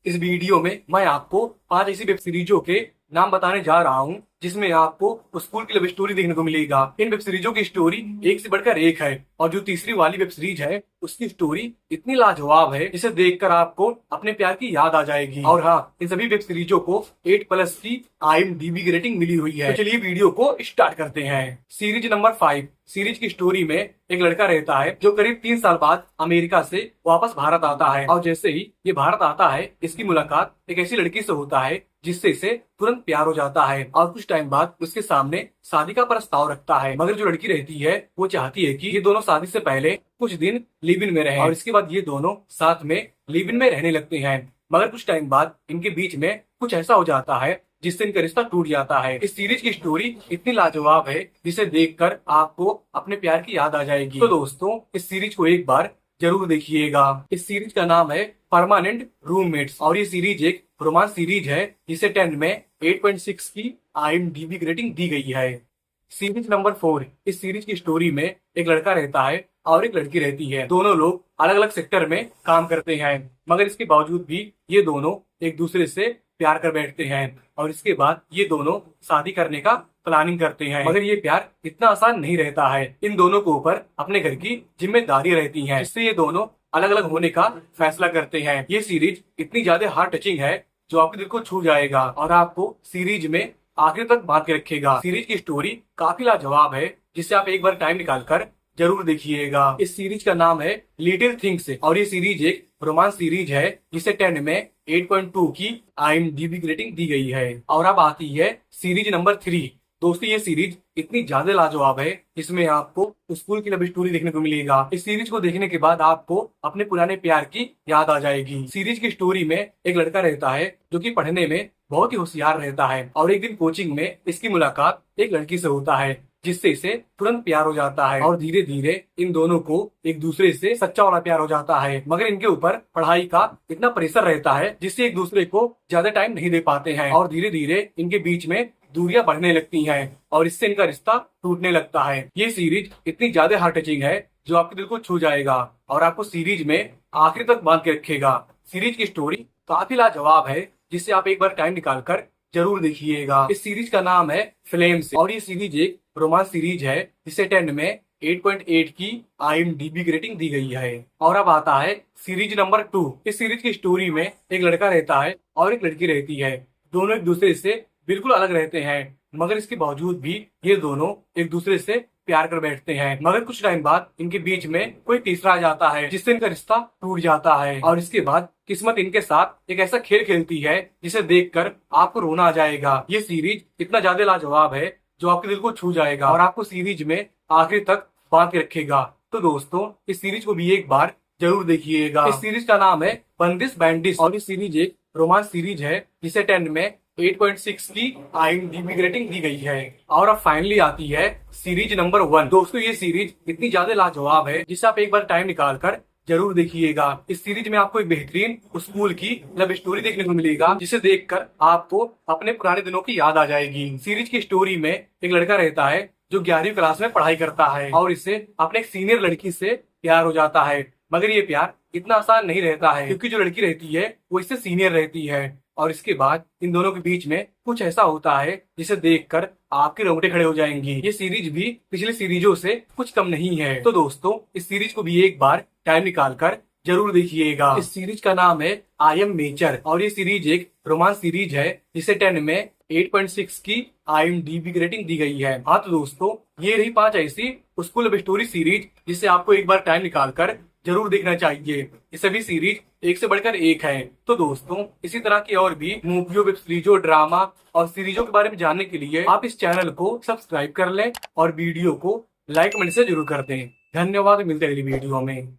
इस वीडियो में मैं आपको 5 ऐसी वेब सीरीजों के नाम बताने जा रहा हूँ जिसमें आपको स्कूल की लव स्टोरी देखने को मिलेगा। इन वेब सीरीजों की स्टोरी एक से बढ़कर एक है और जो तीसरी वाली वेब सीरीज है उसकी स्टोरी इतनी लाजवाब है जिसे देखकर आपको अपने प्यार की याद आ जाएगी। और हाँ, इन सभी वेब सीरीजों को 8+ की IMDb की रेटिंग मिली हुई है। तो चलिए वीडियो को स्टार्ट करते हैं। Series number 5। सीरीज की स्टोरी में एक लड़का रहता है जो करीब 3 साल बाद अमेरिका से वापस भारत आता है और जैसे ही ये भारत आता है इसकी मुलाकात एक ऐसी लड़की से होता है जिससे इसे तुरंत प्यार हो जाता है और कुछ टाइम बाद उसके सामने शादी का प्रस्ताव रखता है। मगर जो लड़की रहती है वो चाहती है कि ये दोनों शादी से पहले कुछ दिन लिव इन में रहें और इसके बाद ये दोनों साथ में लिव इन में रहने लगते हैं। मगर कुछ टाइम बाद इनके बीच में कुछ ऐसा हो जाता है जिससे इनका रिश्ता टूट जाता है। इस सीरीज की स्टोरी इतनी लाजवाब है जिसे देखकर आपको अपने प्यार की याद आ जाएगी। तो दोस्तों, इस सीरीज को एक बार जरूर देखिएगा। इस सीरीज का नाम है परमानेंट रूममेट्स और ये सीरीज एक रोमांस सीरीज है जिसे 10 में 8.6 की IMDb की रेटिंग दी गई है। Series number 4। इस सीरीज की स्टोरी में एक लड़का रहता है और एक लड़की रहती है। दोनों लोग अलग अलग सेक्टर में काम करते हैं मगर इसके बावजूद भी ये दोनों एक दूसरे से प्यार कर बैठते हैं और इसके बाद ये दोनों शादी करने का प्लानिंग करते हैं। मगर ये प्यार इतना आसान नहीं रहता है। इन दोनों के ऊपर अपने घर की जिम्मेदारी रहती है जिससे ये दोनों अलग अलग होने का फैसला करते हैं। ये सीरीज इतनी ज्यादा हार्ट टचिंग है जो आपके दिल को छू जाएगा और आपको सीरीज में आखिर तक बांध के रखेगा। सीरीज की स्टोरी काफी लाजवाब है जिसे आप एक बार टाइम निकाल कर जरूर देखिएगा। इस सीरीज का नाम है लिटिल थिंग्स और ये सीरीज एक रोमांस सीरीज है जिसे 10 में 8.2 की IMDb की रेटिंग दी गई है। और अब आती है सीरीज नंबर 3। दोस्तों, ये सीरीज इतनी ज्यादा लाजवाब है इसमें आपको स्कूल की लव स्टोरी देखने को मिलेगा। इस सीरीज को देखने के बाद आपको अपने पुराने प्यार की याद आ जाएगी। सीरीज की स्टोरी में एक लड़का रहता है जो कि पढ़ने में बहुत ही होशियार रहता है और एक दिन कोचिंग में इसकी मुलाकात एक लड़की से होता है जिससे इसे तुरंत प्यार हो जाता है और धीरे धीरे इन दोनों को एक दूसरे से सच्चा वाला प्यार हो जाता है। मगर इनके ऊपर पढ़ाई का इतना प्रेशर रहता है जिससे एक दूसरे को ज्यादा टाइम नहीं दे पाते हैं और धीरे धीरे इनके बीच में दूरियां बढ़ने लगती हैं और इससे इनका रिश्ता टूटने लगता है। ये सीरीज इतनी ज्यादा हार्ट टचिंग है जो आपके दिल को छू जाएगा और आपको सीरीज में आखिर तक बांध के रखेगा। सीरीज की स्टोरी काफी लाजवाब है जिससे आप एक बार टाइम निकाल कर जरूर देखिएगा। इस सीरीज का नाम है फ्लेम्स और ये सीरीज एक रोमांस सीरीज है जिसे 10 में 8.8 की IMDb की रेटिंग दी गई है। और अब आता है सीरीज नंबर 2। इस सीरीज की स्टोरी में एक लड़का रहता है और एक लड़की रहती है। दोनों एक दूसरे से बिल्कुल अलग रहते हैं मगर इसके बावजूद भी ये दोनों एक दूसरे से प्यार कर बैठते हैं। मगर कुछ टाइम बाद इनके बीच में कोई तीसरा आ जाता है जिससे इनका रिश्ता टूट जाता है और इसके बाद किस्मत इनके साथ एक ऐसा खेल खेलती है जिसे देखकर आपको रोना आ जाएगा। ये सीरीज इतना ज्यादा लाजवाब है जो आपके दिल को छू जाएगा और आपको सीरीज में आखिर तक बांध के रखेगा। तो दोस्तों, इस सीरीज को भी एक बार जरूर देखिएगा। इस सीरीज का नाम है बंदिश बैंडिश और ये सीरीज एक रोमांस सीरीज है जिसे 10 में 8.6 की IMDb की रेटिंग दी गई है। और अब फाइनली आती है सीरीज नंबर 1। दोस्तों, ये सीरीज इतनी ज्यादा लाजवाब है जिसे आप एक बार टाइम निकाल कर जरूर देखिएगा। इस सीरीज में आपको एक बेहतरीन स्कूल की लव स्टोरी देखने को मिलेगा जिसे देखकर आपको अपने पुराने दिनों की याद आ जाएगी। सीरीज की स्टोरी में एक लड़का रहता है जो 11वीं क्लास में पढ़ाई करता है और इसे अपने एक सीनियर लड़की से प्यार हो जाता है। मगर ये प्यार इतना आसान नहीं रहता है क्योंकि जो लड़की रहती है वो इससे सीनियर रहती है और इसके बाद इन दोनों के बीच में कुछ ऐसा होता है जिसे देखकर आपके रोंगटे खड़े हो जाएंगे। ये सीरीज भी पिछली सीरीजों से कुछ कम नहीं है। तो दोस्तों, इस सीरीज को भी एक बार टाइम निकाल कर जरूर देखिएगा। इस सीरीज का नाम है आई एम मेचर और ये सीरीज एक रोमांस सीरीज है जिसे 10 में 8.6 की IMDb की रेटिंग दी गई है। हाँ, तो दोस्तों, ये रही 5 ऐसी स्कूल लव स्टोरी सीरीज जिसे आपको एक बार टाइम निकाल कर जरूर देखना चाहिए। ये सभी सीरीज एक से बढ़कर एक है। तो दोस्तों, इसी तरह की और भी मूवियों, वेब सीरीजों, ड्रामा और सीरीजों के बारे में जानने के लिए आप इस चैनल को सब्सक्राइब कर लें और वीडियो को लाइक कमेंट से जरूर कर दें। धन्यवाद, मिलते हैं अगली वीडियो में।